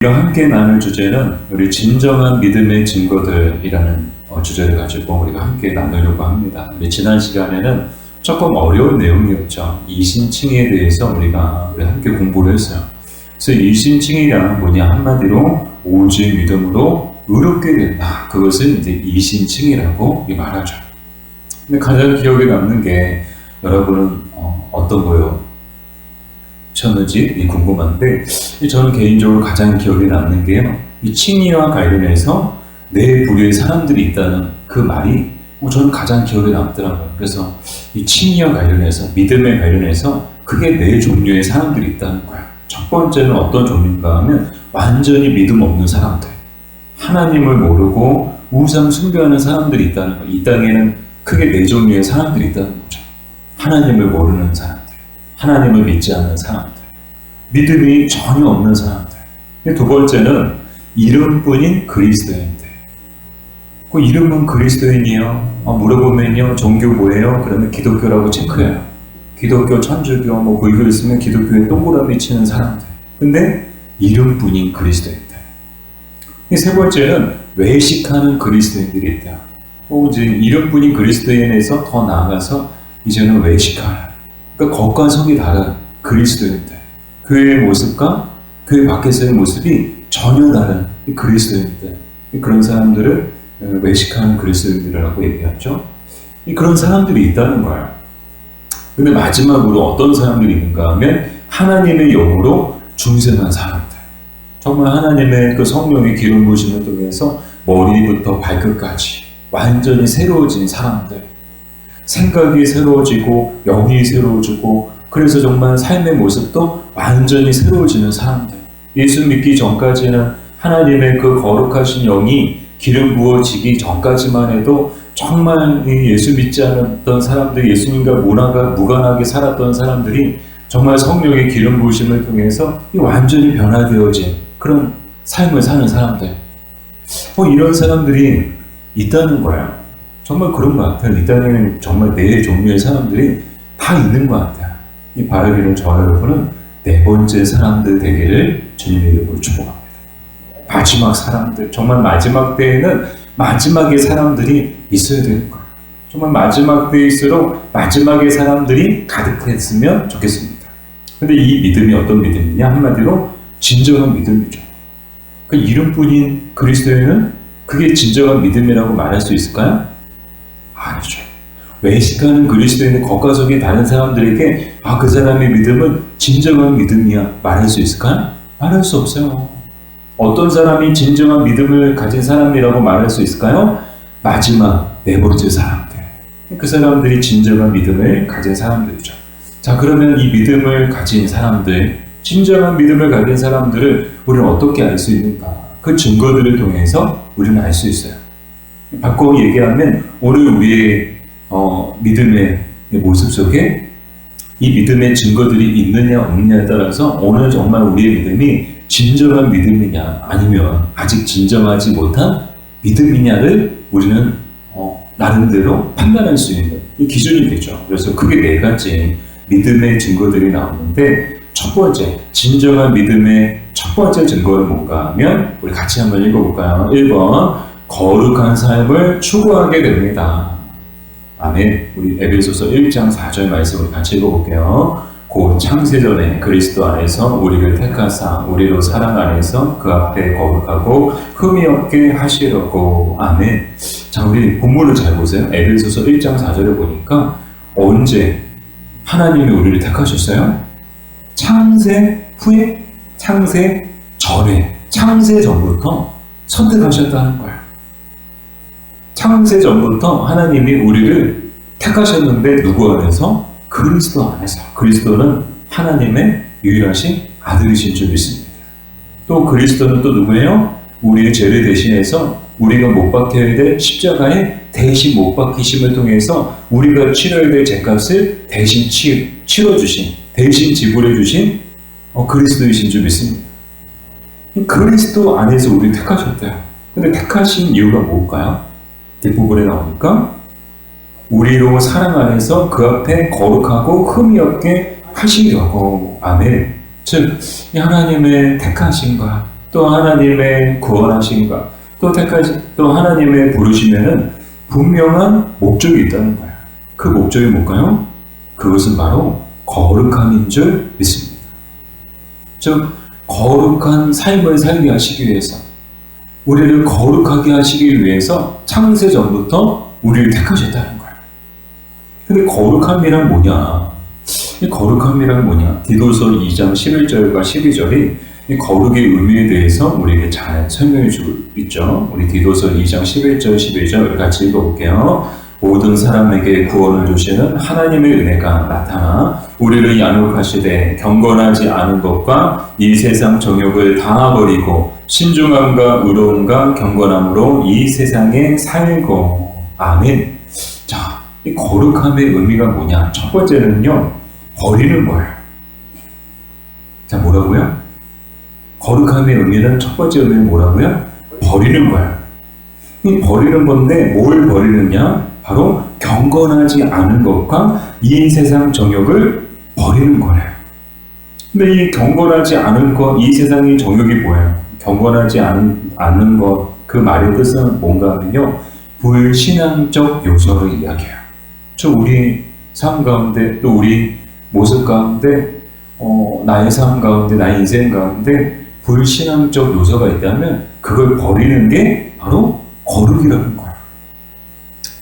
우리가 함께 나눌 주제는 우리 진정한 믿음의 증거들이라는 주제를 가지고 우리가 함께 나누려고 합니다. 우리 지난 시간에는 조금 어려운 내용이었죠. 이신칭에 대해서 우리가 함께 공부를 했어요. 그래서 이신칭이란 뭐냐, 한마디로 오직 믿음으로 의롭게 된다. 그것을 이제 이신칭이라고 말하죠. 근데 가장 기억에 남는 게 여러분은 어떤 거요? 셨는지 궁금한데, 저는 개인적으로 가장 기억에 남는 게요, 이 칭의와 관련해서 네 부류의 사람들이 있다는 그 말이 저는 가장 기억에 남더라고요. 그래서 이 칭의와 관련해서, 믿음에 관련해서 크게 네 종류의 사람들이 있다는 거예요. 첫 번째는 어떤 종류인가 하면 완전히 믿음 없는 사람들, 하나님을 모르고 우상 숭배하는 사람들이 있다는 거예요. 이 땅에는 크게 네 종류의 사람들이 있다는 거죠. 하나님을 모르는 사람들, 하나님을 믿지 않는 사람들, 믿음이 전혀 없는 사람들. 두 번째는 이름뿐인 그리스도인들. 그 이름은 그리스도인이에요. 물어보면요, 종교 뭐예요? 그러면 기독교라고 체크해요. 기독교, 천주교, 불교 있으면 기독교에 동그라미 치는 사람들. 근데 이름뿐인 그리스도인들. 세 번째는 외식하는 그리스도인들이 있다. 이제 이름뿐인 그리스도인에서 더 나아가서 이제는 외식하는, 그러니까 겉과 속이 다른 그리스도인들, 교회의 모습과 교회 밖에서의 모습이 전혀 다른 그리스도인들, 그런 사람들을 외식하는 그리스도인들이라고 얘기하죠. 그런 사람들이 있다는 거예요. 근데 마지막으로 어떤 사람들이 있는가 하면 하나님의 영으로 중생한 사람들, 정말 하나님의 그 성령의 기름 부으심을 통해서 머리부터 발끝까지 완전히 새로워진 사람들, 생각이 새로워지고 영이 새로워지고, 그래서 정말 삶의 모습도 완전히 새로워지는 사람들. 예수 믿기 전까지는 하나님의 그 거룩하신 영이 기름 부어지기 전까지만 해도 정말 예수 믿지 않았던 사람들, 예수님과 무관하게 살았던 사람들이 정말 성령의 기름 부으심을 통해서 완전히 변화되어진 그런 삶을 사는 사람들. 이런 사람들이 있다는 거예요. 정말 그런 것 같아요. 이 땅에는 정말 네 종류의 사람들이 다 있는 것 같아요. 이 바라기는 저와 여러분은 네 번째 사람들 되기를 주님의 이름으로 축복합니다. 마지막 사람들, 정말 마지막 때에는 마지막의 사람들이 있어야 되는 거예요. 정말 마지막 때일수록 마지막의 사람들이 가득했으면 좋겠습니다. 근데 이 믿음이 어떤 믿음이냐? 한마디로 진정한 믿음이죠. 그 이름뿐인 그리스도인은 그게 진정한 믿음이라고 말할 수 있을까요? 아니죠. 외식하는 그리스도인의 겉과 속이 다른 사람들에게 그 사람의 믿음은 진정한 믿음이야 말할 수 있을까요? 말할 수 없어요. 어떤 사람이 진정한 믿음을 가진 사람이라고 말할 수 있을까요? 마지막 네 번째 사람들. 그 사람들이 진정한 믿음을 가진 사람들이죠. 자, 그러면 이 믿음을 가진 사람들, 진정한 믿음을 가진 사람들을 우리는 어떻게 알 수 있는가? 그 증거들을 통해서 우리는 알 수 있어요. 바꿔 얘기하면 오늘 우리의 믿음의 모습 속에 이 믿음의 증거들이 있느냐 없느냐에 따라서 오늘 정말 우리의 믿음이 진정한 믿음이냐 아니면 아직 진정하지 못한 믿음이냐를 우리는 나름대로 판단할 수 있는 이 기준이 되죠. 그래서 크게 네 가지 믿음의 증거들이 나오는데, 첫 번째, 진정한 믿음의 첫 번째 증거는 뭔가 하면 우리 같이 한번 읽어볼까요? 1번, 거룩한 삶을 추구하게 됩니다. 아멘. 우리 에베소서 1장 4절 말씀을 같이 읽어볼게요. 곧 창세전에 그리스도 안에서 우리를 택하사 우리로 사랑 안에서 그 앞에 거룩하고 흠이 없게 하시려고. 아멘. 자, 우리 본문을 잘 보세요. 에베소서 1장 4절을 보니까 언제 하나님이 우리를 택하셨어요? 창세 후에? 창세 전에? 창세 전부터 선택하셨다는 거예요. 창세 전부터 하나님이 우리를 택하셨는데 누구 안에서? 그리스도 안에서. 그리스도는 하나님의 유일하신 아들이신 줄 믿습니다. 또 그리스도는 또 누구예요? 우리의 죄를 대신해서 우리가 못 박혀야 될 십자가에 대신 못 박히심을 통해서 우리가 치러야 될 죄값을 대신 치러주신, 대신 지불해 주신 그리스도이신 줄 믿습니다. 그리스도 안에서 우리 택하셨대요. 근데 택하신 이유가 뭘까요? 뒷부분에 나오니까 우리로 사랑 안에서 그 앞에 거룩하고 흠이 없게 하시려고. 아멘. 즉, 이 하나님의 택하심과 또 하나님의 구원하심과 또 하나님의 부르심에는 분명한 목적이 있다는 거예요. 그 목적이 뭘까요? 그것은 바로 거룩함인 줄 믿습니다. 즉 거룩한 삶을 살게 하시기 위해서, 우리를 거룩하게 하시기 위해서 창세 전부터 우리를 택하셨다는 거예요. 근데 거룩함이란 뭐냐? 이 거룩함이란 뭐냐? 디도서 2장 11절과 12절이 이 거룩의 의미에 대해서 우리에게 잘 설명해 주고 있죠. 우리 디도서 2장 11절, 12절 같이 읽어볼게요. 모든 사람에게 구원을 주시는 하나님의 은혜가 나타나 우리를 양육하시되 경건하지 않은 것과 이 세상 정욕을 다 버리고 신중함과 의로움과 경건함으로 이 세상에 살고. 아멘. 자, 이 거룩함의 의미가 뭐냐? 첫 번째는요, 버리는 거예요. 자, 뭐라고요? 거룩함의 의미는 첫 번째 의미는 뭐라고요? 버리는 거예요. 이 버리는 건데 뭘 버리느냐? 바로 경건하지 않은 것과 이 세상 정욕을 버리는 거예요. 근데 이 경건하지 않은 것, 이 세상의 정욕이 뭐예요? 경건하지 않는 것, 그 말의 뜻은 뭔가 하면요, 불신앙적 요소를 이야기해요. 우리 삶 가운데, 또 우리 모습 가운데, 나의 삶 가운데, 나의 인생 가운데 불신앙적 요소가 있다면 그걸 버리는 게 바로 거룩이라는 거예요.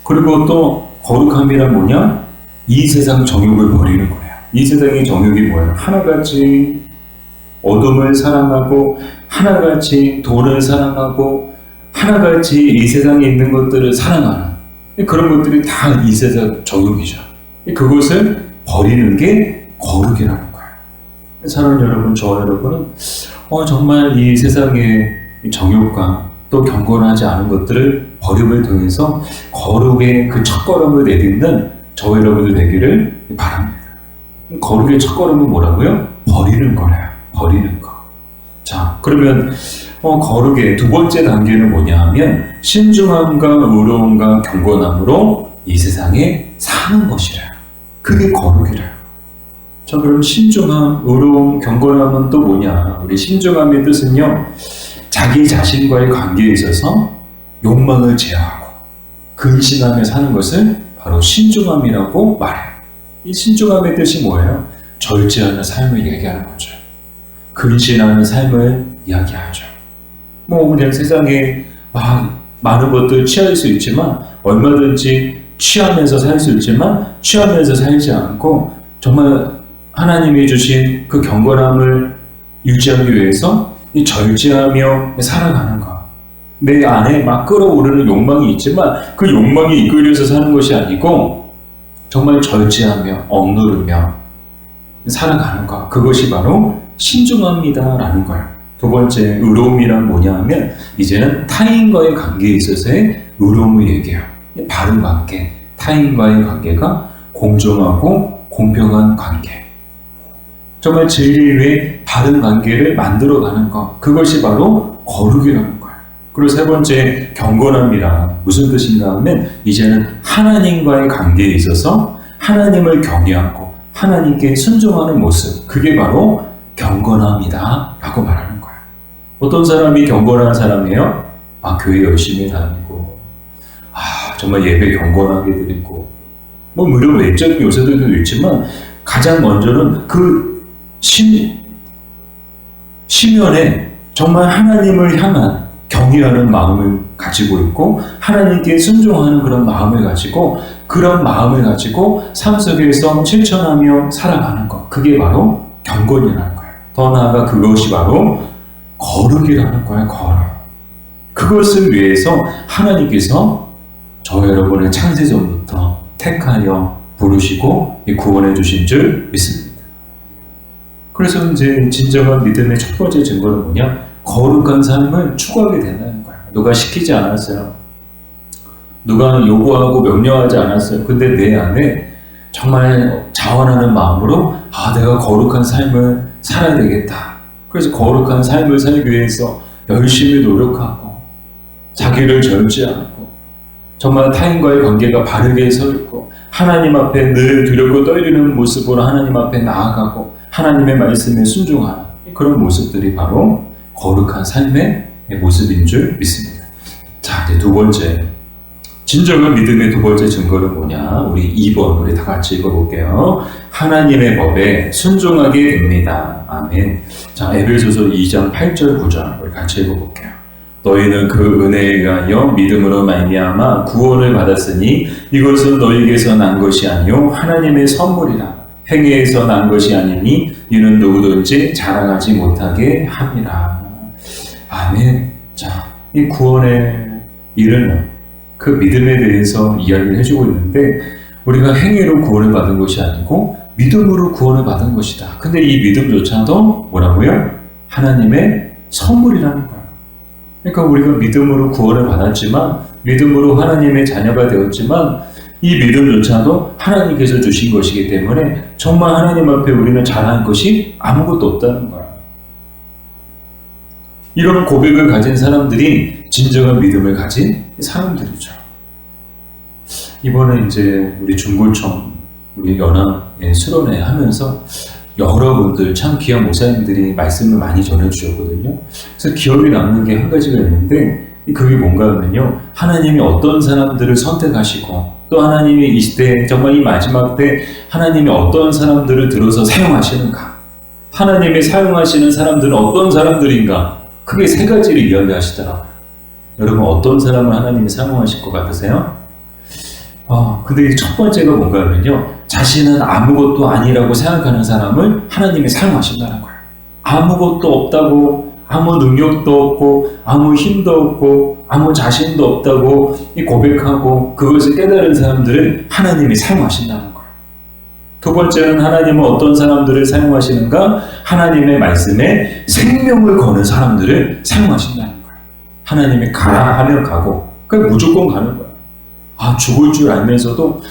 그리고 또 거룩함이란 뭐냐? 이 세상 정욕을 버리는 거예요. 이 세상의 정욕이 뭐예요? 하나같이 어둠을 사랑하고, 하나같이 돈을 사랑하고, 하나같이 이 세상에 있는 것들을 사랑하는 그런 것들이 다 이 세상 정욕이죠. 그것을 버리는 게 거룩이라는 거예요. 사랑하는 여러분, 저와 여러분은 정말 이 세상의 정욕과 또 경건하지 않은 것들을 버림을 통해서 거룩의 그 첫걸음을 내딛는 저와 여러분들 되기를 바랍니다. 거룩의 첫걸음은 뭐라고요? 버리는 거래요. 버리는 거. 자, 그러면 거룩의 두 번째 단계는 뭐냐 하면 신중함과 의로움과 경건함으로 이 세상에 사는 것이래요. 그게 거룩이래요. 자, 그럼 신중함, 의로움, 경건함은 또 뭐냐? 우리 신중함의 뜻은요, 자기 자신과의 관계에 있어서 욕망을 제어하고 근신하며 사는 것을 바로 신중함이라고 말해요. 이 신중함의 뜻이 뭐예요? 절제하는 삶을 얘기하는 거죠. 근신하는 삶을 이야기하죠. 그냥 세상에 많은 것들 취할 수 있지만, 얼마든지 취하면서 살 수 있지만 취하면서 살지 않고 정말 하나님이 주신 그 경건함을 유지하기 위해서 이 절제하며 살아가는 것. 내 안에 막 끌어오르는 욕망이 있지만 그 욕망이 이끌려서 사는 것이 아니고 정말 절제하며 억누르며 살아가는 것. 그것이 바로 신중함이다라는 거예요. 두 번째, 의로움이란 뭐냐 하면 이제는 타인과의 관계에 있어서의 의로움을 얘기해요. 바른 관계, 타인과의 관계가 공정하고 공평한 관계. 정말 진리 위에 바른 관계를 만들어가는 것. 그것이 바로 거룩이라는 거예요. 그리고 세 번째, 경건함이란 무슨 뜻인가 하면 이제는 하나님과의 관계에 있어서 하나님을 경외하고 하나님께 순종하는 모습. 그게 바로 경건함이다 라고 말하는 거예요. 어떤 사람이 경건한 사람이에요? 교회 열심히 다니고, 정말 예배 경건하게 드리고, 물론 외적인 요소들도 있지만 가장 먼저는 그 심연에 정말 하나님을 향한 경외하는 마음을 가지고 있고, 하나님께 순종하는 그런 마음을 가지고, 그런 마음을 가지고 삶 속에서 실천하며 살아가는 것. 그게 바로 경건이라는 거예요. 더 나아가 그것이 바로 거룩이라는 거예요. 거룩. 그것을 위해서 하나님께서 저와 여러분을 창세전부터 택하여 부르시고 구원해 주신 줄 믿습니다. 그래서 이제 진정한 믿음의 첫 번째 증거는 뭐냐? 거룩한 삶을 추구하게 된다는 거예요. 누가 시키지 않았어요. 누가 요구하고 명령하지 않았어요. 근데 내 안에 정말 자원하는 마음으로 내가 거룩한 삶을 살아야 되겠다. 그래서 거룩한 삶을 살기 위해서 열심히 노력하고 자기를 절제하고 정말 타인과의 관계가 바르게 서 있고 하나님 앞에 늘 두렵고 떨리는 모습으로 하나님 앞에 나아가고 하나님의 말씀에 순종하는 그런 모습들이 바로 거룩한 삶의 모습인 줄 믿습니다. 자, 이제 두 번째. 진정한 믿음의 두 번째 증거는 뭐냐? 우리 2번, 우리 다 같이 읽어볼게요. 하나님의 법에 순종하게 됩니다. 아멘. 자, 에베소서 2장 8절 9절 우리 같이 읽어볼게요. 너희는 그 은혜에 의하여 믿음으로 말미암아 구원을 받았으니 이것은 너희에게서 난 것이 아니요 하나님의 선물이라. 행위에서 난 것이 아니니 이는 누구든지 자랑하지 못하게 함이라. 아멘. 자, 이 구원에 이르는 그 믿음에 대해서 이야기를 해주고 있는데, 우리가 행위로 구원을 받은 것이 아니고 믿음으로 구원을 받은 것이다. 근데 이 믿음조차도 뭐라고요? 하나님의 선물이라는 거예요. 그러니까 우리가 믿음으로 구원을 받았지만, 믿음으로 하나님의 자녀가 되었지만, 이 믿음조차도 하나님께서 주신 것이기 때문에 정말 하나님 앞에 우리는 잘한 것이 아무것도 없다는 거예요. 이런 고백을 가진 사람들이 진정한 믿음을 가진 사람들이죠. 이번에 이제 우리 중골청, 우리 연합 수련회 하면서 여러분들 참 귀한 목사님들이 말씀을 많이 전해주셨거든요. 그래서 기억에 남는 게 한 가지가 있는데, 그게 뭔가 하면요, 하나님이 어떤 사람들을 선택하시고 또 하나님이 이 시대, 정말 이 마지막 때 하나님이 어떤 사람들을 들어서 사용하시는가, 하나님이 사용하시는 사람들은 어떤 사람들인가, 크게 세 가지를 이야기하시더라고요. 여러분, 어떤 사람을 하나님이 사용하실 것 같으세요? 근데 첫 번째가 뭔가 하면요, 자신은 아무것도 아니라고 생각하는 사람을 하나님이 사용하신다는 거예요. 아무것도 없다고, 아무 능력도 없고, 아무 힘도 없고, 아무 자신도 없다고 고백하고 그것을 깨달은 사람들을 하나님이 사용하신다는 거예요. 두 번째는 하나님은 어떤 사람들을 사용하시는가? 하나님의 말씀에 생명을 거는 사람들을 사용하신다는 거예요. 하나님이 가라 하면 가고, 그냥 무조건 가는 거예요. 죽을 줄 알면서도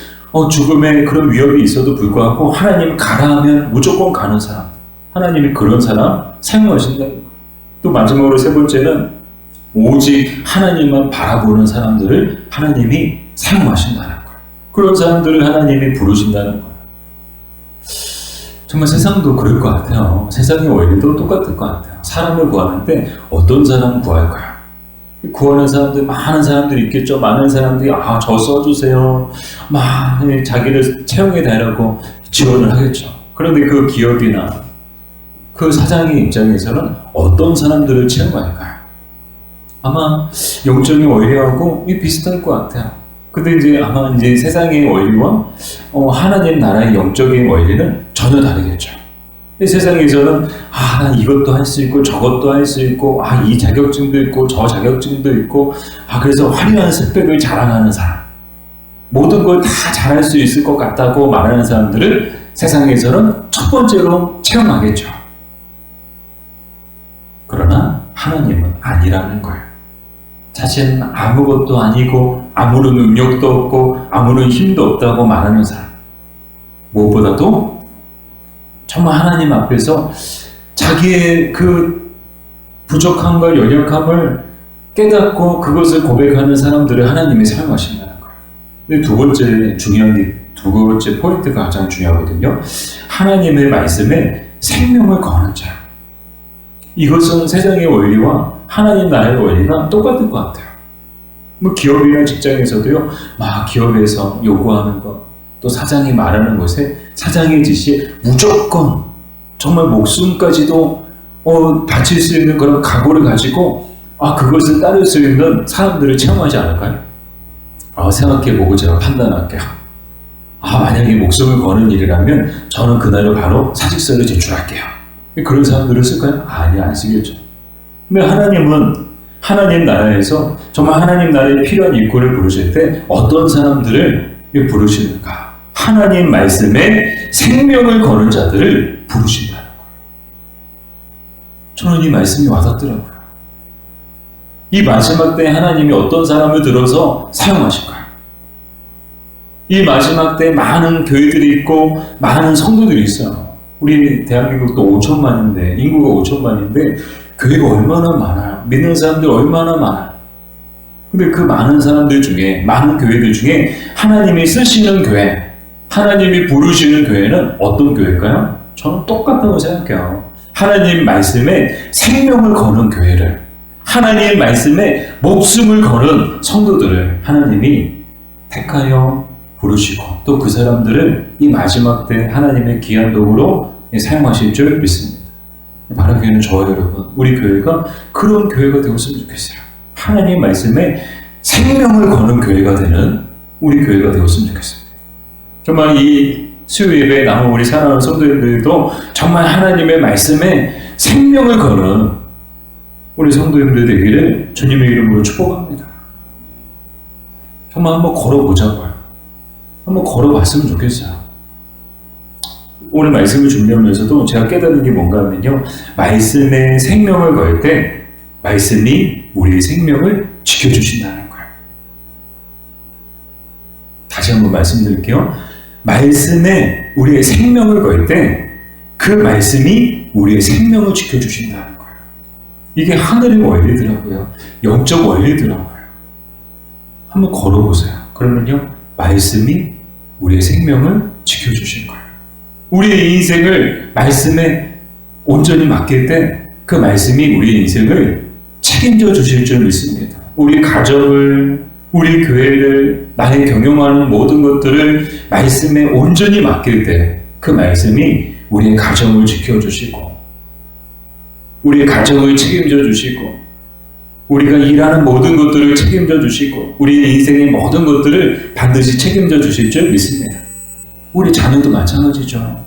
죽음의 그런 위협이 있어도 불구하고 하나님이 가라 하면 무조건 가는 사람, 하나님이 그런 사람 사용하신다는 거예요. 또 마지막으로 세 번째는 오직 하나님만 바라보는 사람들을 하나님이 사용하신다는 거예요. 그런 사람들을 하나님이 부르신다는 거예요. 정말 세상도 그럴 것 같아요. 세상의 원리도 똑같을 것 같아요. 사람을 구하는데 어떤 사람 구할까요? 구하는 사람들, 많은 사람들이 있겠죠. 많은 사람들이 저 써주세요, 막 자기를 채용해 달라고 지원을 하겠죠. 그런데 그 기업이나 그 사장의 입장에서는 어떤 사람들을 채용할까요? 아마 영적인 원리하고 비슷할 것 같아요. 근데 이제 아마 이제 세상의 원리와 하나님 나라의 영적인 원리는 전혀 다르겠죠. 세상에서는 난 이것도 할 수 있고 저것도 할 수 있고 이 자격증도 있고 저 자격증도 있고 그래서 화려한 스펙을 자랑하는 사람, 모든 걸 다 잘할 수 있을 것 같다고 말하는 사람들을 세상에서는 첫 번째로 채용하겠죠. 그러나 하나님은 아니라는 거예요. 자신은 아무것도 아니고 아무런 능력도 없고 아무런 힘도 없다고 말하는 사람, 무엇보다도 정말 하나님 앞에서 자기의 그 부족함과 연약함을 깨닫고 그것을 고백하는 사람들을 하나님이 사용하신다는 거예요. 근데 두 번째 포인트가 가장 중요하거든요. 하나님의 말씀에 생명을 거는 자. 이것은 세상의 원리와 하나님 나라의 원리가 똑같을 것 같아요. 기업이나 직장에서도요, 기업에서 요구하는 것, 또 사장이 말하는 것에 사장의 지시에 무조건 정말 목숨까지도 바칠 수 있는 그런 각오를 가지고 그것을 따를 수 있는 사람들을 채용하지 않을까요? 생각해보고 제가 판단할게요. 만약에 목숨을 거는 일이라면 저는 그날로 바로 사직서를 제출할게요. 그런 사람들을 쓸까요? 아니, 안 쓰겠죠. 근데 하나님은 하나님 나라에서 정말 하나님 나라에 필요한 일꾼을 부르실 때 어떤 사람들을 부르시는가? 하나님 말씀에 생명을 거는 자들을 부르신다는 거예요. 저는 이 말씀이 와닿더라고요. 이 마지막 때 하나님이 어떤 사람을 들어서 사용하실까요? 이 마지막 때 많은 교회들이 있고 많은 성도들이 있어요. 우리 대한민국도 5천만인데, 인구가 5천만인데 교회가 얼마나 많아요. 믿는 사람들 얼마나 많아요. 근데 그 많은 사람들 중에, 많은 교회들 중에 하나님이 쓰시는 교회, 하나님이 부르시는 교회는 어떤 교회일까요? 저는 똑같다고 생각해요. 하나님 말씀에 생명을 거는 교회를, 하나님의 말씀에 목숨을 거는 성도들을 하나님이 택하여 부르시고 또 그 사람들을 이 마지막 때 하나님의 귀한 도구로 사용하실 줄 믿습니다. 바라기는 저와 여러분, 우리 교회가 그런 교회가 되었으면 좋겠어요. 하나님 말씀에 생명을 거는 교회가 되는 우리 교회가 되었으면 좋겠습니다. 정말 이 수요 예배에 나온 우리 사랑하는 성도님들도 정말 하나님의 말씀에 생명을 거는 우리 성도님들 되기를 주님의 이름으로 축복합니다. 정말 한번 걸어보자고요. 한번 걸어봤으면 좋겠어요. 오늘 말씀을 준비하면서도 제가 깨달은 게 뭔가 하면요, 말씀에 생명을 걸 때 말씀이 우리의 생명을 지켜주신다는 거예요. 다시 한번 말씀드릴게요. 말씀에 우리의 생명을 걸 때 그 말씀이 우리의 생명을 지켜주신다는 거예요. 이게 하늘의 원리더라고요. 영적 원리더라고요. 한번 걸어보세요. 그러면요, 말씀이 우리의 생명을 지켜주신 거예요. 우리의 인생을 말씀에 온전히 맡길 때 그 말씀이 우리의 인생을 책임져 주실 줄 믿습니다. 우리 가정을, 우리 교회를, 나의 경영하는 모든 것들을 말씀에 온전히 맡길 때 그 말씀이 우리의 가정을 지켜주시고 우리의 가정을 책임져 주시고 우리가 일하는 모든 것들을 책임져 주시고 우리의 인생의 모든 것들을 반드시 책임져 주실 줄 믿습니다. 우리 자녀도 마찬가지죠.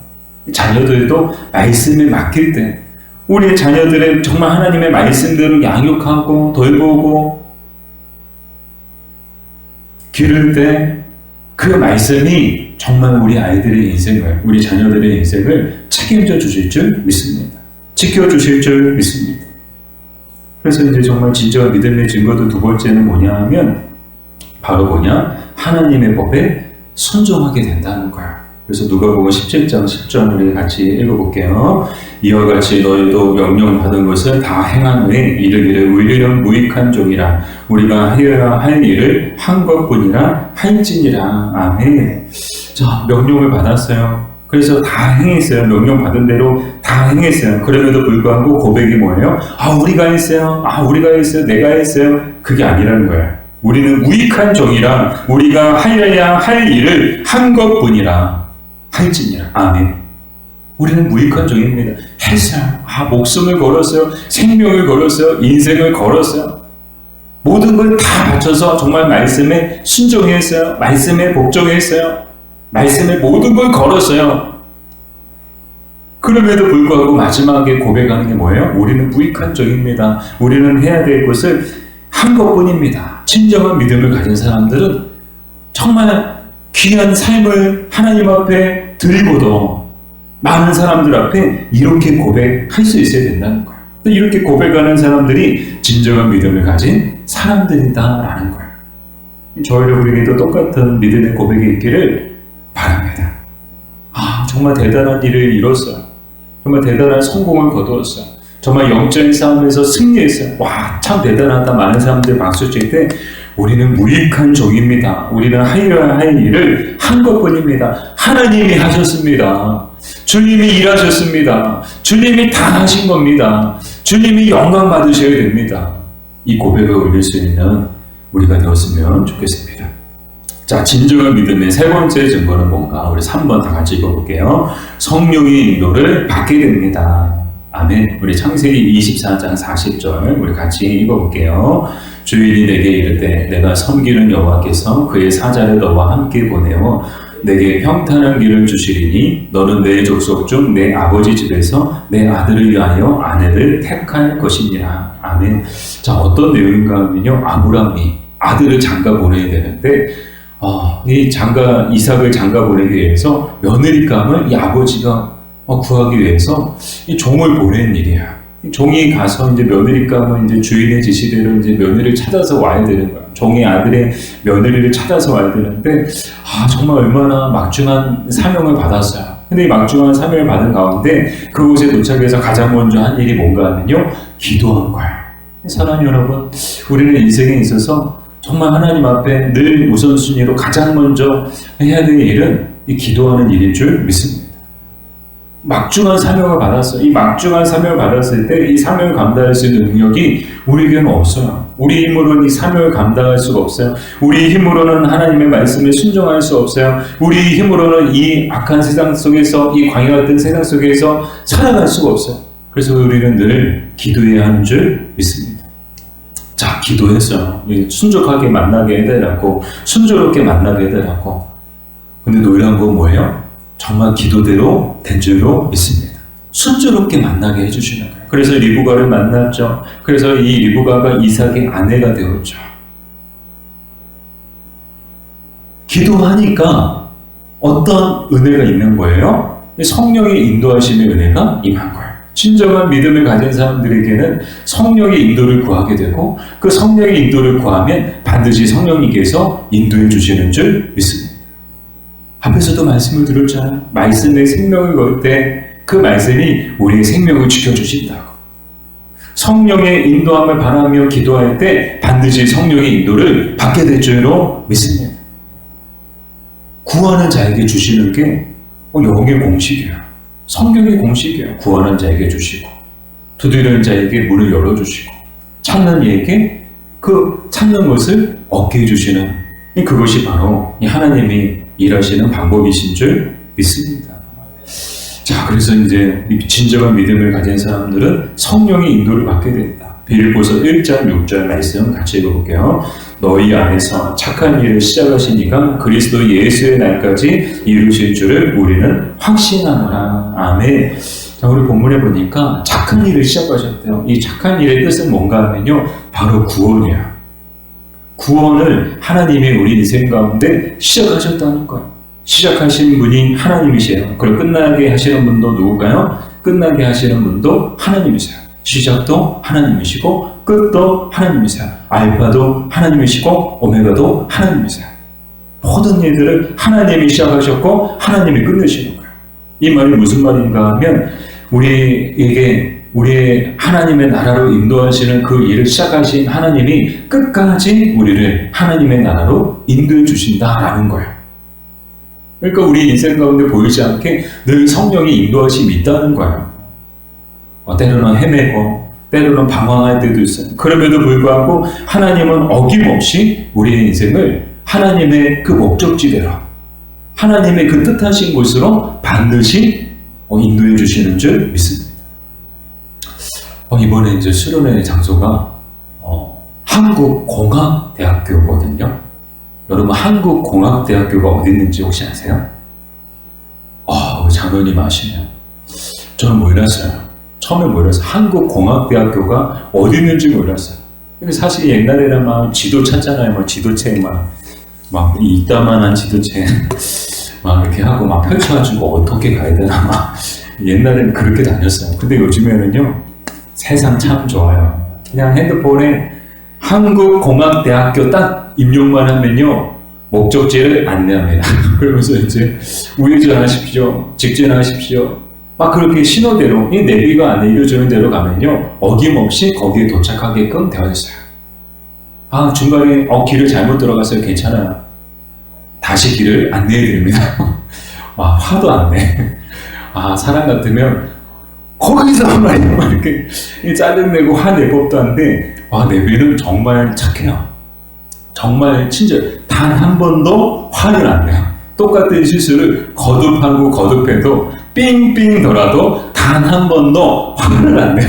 자녀들도 말씀에 맡길 때 우리의 자녀들의 정말 하나님의 말씀대로 양육하고 돌보고 기를 때 그 말씀이 정말 우리 아이들의 인생을, 우리 자녀들의 인생을 책임져 주실 줄 믿습니다. 지켜주실 줄 믿습니다. 그래서 이제 정말 진정한 믿음의 증거도 두 번째는 뭐냐 하면 바로 뭐냐? 하나님의 법에 순종하게 된다는 거야. 그래서 누가복음 17장 10절 우리 같이 읽어볼게요. 이와 같이 너희도 명령받은 것을 다 행한 후에 이르기를 의리는 무익한 종이라 우리가 하여야 할 일을 한 것뿐이라 할지니라. 아멘. 자, 명령을 받았어요. 그래서 다 행했어요. 명령받은 대로 다 행했어요. 그럼에도 불구하고 고백이 뭐예요? 우리가 했어요. 우리가 했어요. 내가 했어요. 그게 아니라는 거예요. 우리는 무익한 종이라 우리가 하여야 할 일을 한 것뿐이라 할지니라. 아멘. 우리는 무익한 종입니다. 했어요. 목숨을 걸었어요. 생명을 걸었어요. 인생을 걸었어요. 모든 걸 다 바쳐서 정말 말씀에 순종했어요. 말씀에 복종했어요. 말씀에 모든 걸 걸었어요. 그럼에도 불구하고 마지막에 고백하는 게 뭐예요? 우리는 무익한 종입니다. 우리는 해야 될 것을 한 것뿐입니다. 진정한 믿음을 가진 사람들은 정말 귀한 삶을 하나님 앞에 드리고도 많은 사람들 앞에 이렇게 고백할 수 있어야 된다는 거예요. 이렇게 고백하는 사람들이 진정한 믿음을 가진 사람들이다라는 거예요. 저희 여러분에게도 똑같은 믿음의 고백이 있기를 바랍니다. 정말 대단한 일을 이뤘어요. 정말 대단한 성공을 거두었어요. 정말 영적인 싸움에서 승리했어요. 참 대단하다. 많은 사람들 박수 칠 때 우리는 무익한 종입니다. 우리는 하여야 할 일을 한 것뿐입니다. 하나님이 하셨습니다. 주님이 일하셨습니다. 주님이 다 하신 겁니다. 주님이 영광 받으셔야 됩니다. 이 고백을 올릴 수 있는 우리가 되었으면 좋겠습니다. 자, 진정한 믿음의 세 번째 증거는 뭔가? 우리 3번 다 같이 읽어볼게요. 성령의 인도를 받게 됩니다. 아멘. 우리 창세기 24장 40절 우리 같이 읽어볼게요. 주인이 내게 이르되 내가 섬기는 여호와께서 그의 사자를 너와 함께 보내어 내게 평탄한 길을 주시리니 너는 내 족속 중 내 아버지 집에서 내 아들을 위하여 아내를 택할 것이니라. 아멘. 자, 어떤 내용인가 하면요, 아브라함이 아들을 장가 보내야 되는데 이 이삭을 장가 보내기 위해서 며느리감을 이 아버지가 구하기 위해서 이 종을 보낸 일이야. 종이 가서 이제 며느리감은 이제 주인의 지시대로 이제 며느리를 찾아서 와야 되는 거야. 종이 아들의 며느리를 찾아서 와야 되는데 정말 얼마나 막중한 사명을 받았어요. 근데 이 막중한 사명을 받은 가운데 그곳에 도착해서 가장 먼저 한 일이 뭔가 하면요, 기도한 거야. 사랑하는 여러분, 우리는 인생에 있어서 정말 하나님 앞에 늘 우선순위로 가장 먼저 해야 될 일은 이 기도하는 일인 줄 믿습니다. 막중한 사명을 받았어요. 이 막중한 사명을 받았을 때 이 사명을 감당할 수 있는 능력이 우리에게는 없어요. 우리 힘으로는 이 사명을 감당할 수가 없어요. 우리 힘으로는 하나님의 말씀에 순종할 수 없어요. 우리 힘으로는 이 악한 세상 속에서, 이 광야 같은 세상 속에서 살아갈 수가 없어요. 그래서 우리는 늘 기도해야 하는 줄 믿습니다. 자, 기도했어요. 순종하게 만나게 해달라고, 순조롭게 만나게 해달라고. 근데 놀라운 건 뭐예요? 정말 기도대로 된 줄로 믿습니다. 순조롭게 만나게 해주시는 거예요. 그래서 리브가를 만났죠. 그래서 이 리브가가 이삭의 아내가 되었죠. 기도하니까 어떤 은혜가 있는 거예요? 성령의 인도하심의 은혜가 임한 거예요. 진정한 믿음을 가진 사람들에게는 성령의 인도를 구하게 되고, 그 성령의 인도를 구하면 반드시 성령님께서 인도해 주시는 줄 믿습니다. 앞에서도 말씀을 들었잖아요. 말씀에 생명을 걸 때 그 말씀이 우리의 생명을 지켜주신다고. 성령의 인도함을 바라며 기도할 때 반드시 성령의 인도를 받게 될 줄로 믿습니다. 구하는 자에게 주시는 게 영의 공식이에요. 성경의 공식이에요. 구하는 자에게 주시고, 두드리는 자에게 문을 열어주시고, 찾는 이에게 그 찾는 것을 얻게 해주시는, 그것이 바로 하나님이 일하시는 방법이신 줄 믿습니다. 자, 그래서 이제 진정한 믿음을 가진 사람들은 성령의 인도를 받게 된다. 빌립보서 1장 6절 말씀 같이 읽어볼게요. 너희 안에서 착한 일을 시작하신 이가 그리스도 예수의 날까지 이루실 줄을 우리는 확신하노라. 아멘. 자, 우리 본문에 보니까 착한 일을 시작하셨대요. 이 착한 일의 뜻은 뭔가 하면요, 바로 구원이에요. 구원을 하나님이 우리 인생 가운데 시작하셨다는 거예요. 시작하신 분이 하나님이세요. 그걸 끝나게 하시는 분도 누굴까요? 끝나게 하시는 분도 하나님이세요. 시작도 하나님이시고 끝도 하나님이세요. 알파도 하나님이시고 오메가도 하나님이세요. 모든 일들을 하나님이 시작하셨고 하나님이 끝내시는 거예요. 이 말이 무슨 말인가 하면, 우리에게 우리의 하나님의 나라로 인도하시는 그 일을 시작하신 하나님이 끝까지 우리를 하나님의 나라로 인도해 주신다라는 거예요. 그러니까 우리 인생 가운데 보이지 않게 늘 성령의 인도하심이 있다는 거예요. 때로는 헤매고 때로는 방황할 때도 있어요. 그럼에도 불구하고 하나님은 어김없이 우리의 인생을 하나님의 그 목적지대로, 하나님의 그 뜻하신 곳으로 반드시 인도해 주시는 줄 믿습니다. 이번에 이제 수련회 장소가 한국공학대학교거든요. 여러분, 한국공학대학교가 어디 있는지 혹시 아세요? 장로님 아시네요. 저는 몰랐어요. 처음에 몰랐어요. 한국공학대학교가 어디 있는지 몰랐어요. 근데 사실 옛날에는 막 지도 찾잖아요. 막 지도책 막 이따만한 지도책 막 이렇게 하고 막 펼쳐가지고 어떻게 가야 되나 막 옛날에는 그렇게 다녔어요. 근데 요즘에는요, 세상 참 좋아요. 그냥 핸드폰에 한국공학대학교 딱 입력만 하면요, 목적지를 안내합니다. 그러면서 이제 우회전하십시오, 직진하십시오, 막 그렇게 신호대로, 이 내비가 알려주는 대로 가면요, 어김없이 거기에 도착하게끔 되어 있어요. 중간에 길을 잘못 들어갔어요. 괜찮아요. 다시 길을 안내해 드립니다. 화도 안 내. 사람 같으면 거기서 막 이렇게 짜증내고 화낼 법도 한데, 내비는 정말 착해요. 정말 친절. 단 한 번도 화를 안 내요. 똑같은 실수를 거듭해도 삥삥 돌아도 단 한 번도 화를 안 내요.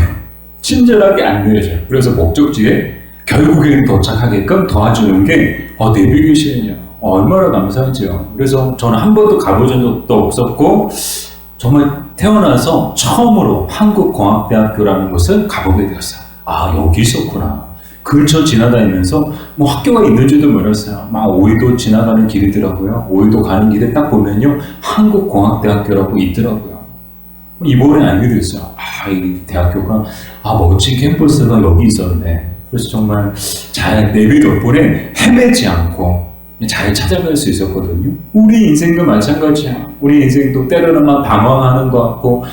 친절하게 안내해줘요. 그래서 목적지에 결국에는 도착하게끔 도와주는 게 내비게이션이에요. 얼마나 감사하죠. 그래서 저는 한 번도 가보신 적도 없었고, 정말 태어나서 처음으로 한국공학대학교라는 곳을 가보게 되었어요. 여기 있었구나. 근처 지나다니면서 학교가 있는지도 몰랐어요. 오이도 지나가는 길이더라고요. 오이도 가는 길에 딱 보면요, 한국공학대학교라고 있더라고요. 이번에 알게 됐어요. 이 대학교가 멋진 캠퍼스가 여기 있었네. 그래서 정말 잘 내비 덕분에 헤매지 않고 잘 찾아갈 수 있었거든요. 우리 인생도 마찬가지야. 우리 인생도 때로는 방황하는 것 같고,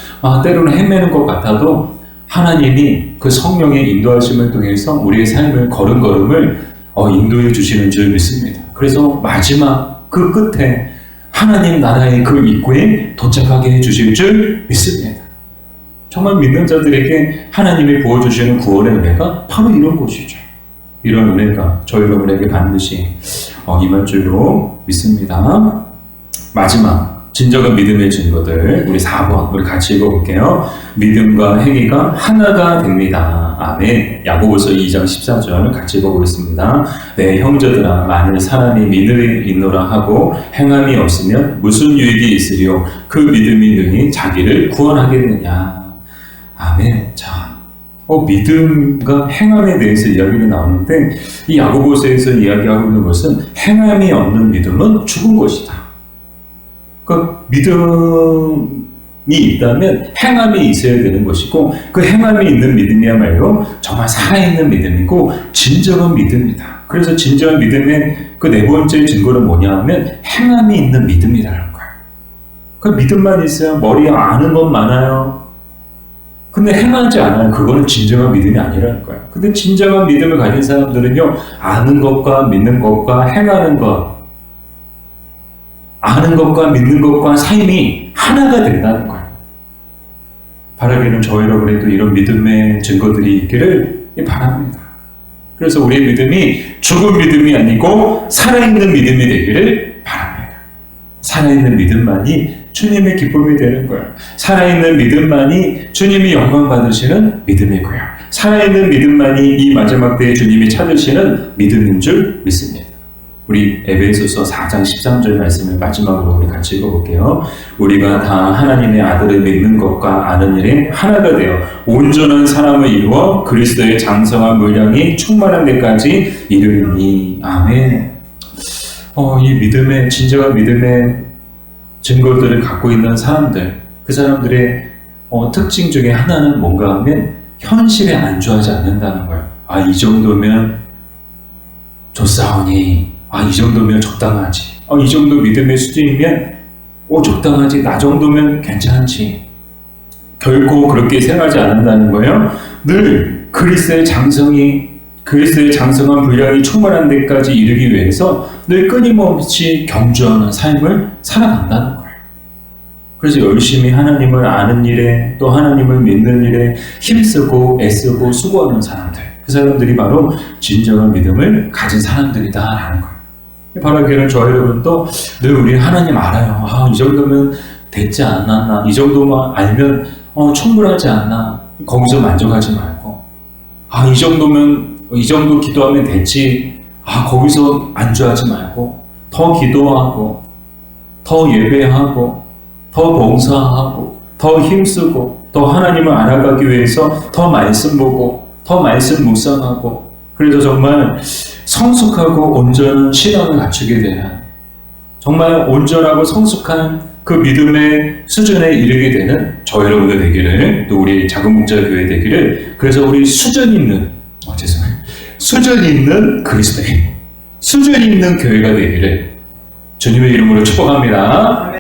때로는 헤매는 것 같아도 하나님이 그 성령의 인도하심을 통해서 우리의 삶을 걸음걸음을 인도해 주시는 줄 믿습니다. 그래서 마지막 그 끝에 하나님 나라의 그 입구에 도착하게 해주실 줄 믿습니다. 정말 믿는 자들에게 하나님이 부어주시는 구원의 은혜가 바로 이런 것이죠. 이런 은혜가 저 여러분에게 반드시 임할 줄로 믿습니다. 마지막 진정한 믿음의 증거들 우리 4번 우리 같이 읽어볼게요. 믿음과 행위가 하나가 됩니다. 아멘. 야고보서 2장 14절 같이 읽어보겠습니다. 내 형제들아 만일 사람이 믿음이 있노라 하고 행함이 없으면 무슨 유익이 있으리요 그 믿음이 능히 자기를 구원하겠느냐. 아멘. 자, 믿음과 행함에 대해서 이야기가 나오는데 이 야고보서에서 이야기하고 있는 것은 행함이 없는 믿음은 죽은 것이다. 그 믿음이 있다면 행함이 있어야 되는 것이고 그 행함이 있는 믿음이야말로 정말 살아있는 믿음이고 진정한 믿음이다. 그래서 진정한 믿음의 그 네 번째 증거는 뭐냐 하면 행함이 있는 믿음이라는 거예요. 그 믿음만 있어요. 머리에 아는 건 많아요. 근데 행하지 않아요. 그거는 진정한 믿음이 아니라는 거예요. 근데 진정한 믿음을 가진 사람들은요, 아는 것과 믿는 것과 행하는 것, 아는 것과 믿는 것과 삶이 하나가 된다는 거예요. 바라기는 저 여러분에도 이런 믿음의 증거들이 있기를 바랍니다. 그래서 우리의 믿음이 죽은 믿음이 아니고 살아있는 믿음이 되기를 바랍니다. 살아있는 믿음만이 주님의 기쁨이 되는 거예요. 살아있는 믿음만이 주님이 영광 받으시는 믿음이고요. 살아있는 믿음만이 이 마지막 때에 주님이 찾으시는 믿음인 줄 믿습니다. 우리 에베소서 4장 13절 말씀을 마지막으로 우리 같이 읽어볼게요. 우리가 다 하나님의 아들을 믿는 것과 아는 일에 하나가 되어 온전한 사람을 이루어 그리스도의 장성한 분량이 충만한 데까지 이르리니. 아멘. 이 믿음의 진정한 믿음의 증거들을 갖고 있는 사람들, 그 사람들의 특징 중에 하나는 뭔가 하면 현실에 안주하지 않는다는 거예요. 이 정도면 좋사오니, 이 정도면 적당하지, 이 정도 믿음의 수준이면 적당하지, 나 정도면 괜찮지. 결코 그렇게 생각하지 않는다는 거예요. 늘 그리스도의 장성한 분량이 충만한 데까지 이르기 위해서 늘 끊임없이 경주하는 삶을 살아간다는 거예요. 그래서 열심히 하나님을 아는 일에 또 하나님을 믿는 일에 힘쓰고 애쓰고 수고하는 사람들, 그 사람들이 바로 진정한 믿음을 가진 사람들이다라는 거예요. 바라기는 저 여러분도 늘 우리 하나님 알아요. 이 정도면 됐지 않나, 이 정도만 알면 충분하지 않나, 거기서 만족하지 말고, 이 정도 기도하면 됐지, 거기서 안주하지 말고 더 기도하고 더 예배하고 더 봉사하고 더 힘쓰고 더 하나님을 알아가기 위해서 더 말씀 보고 더 말씀 묵상하고, 그래서 정말 성숙하고 온전한 신앙을 갖추게 되는, 정말 온전하고 성숙한 그 믿음의 수준에 이르게 되는 저 여러분들 되기를, 또 우리 작은 목자 교회 되기를, 그래서 우리 수준 있는 그리스도인, 수준 있는 교회가 되기를 주님의 이름으로 축복합니다.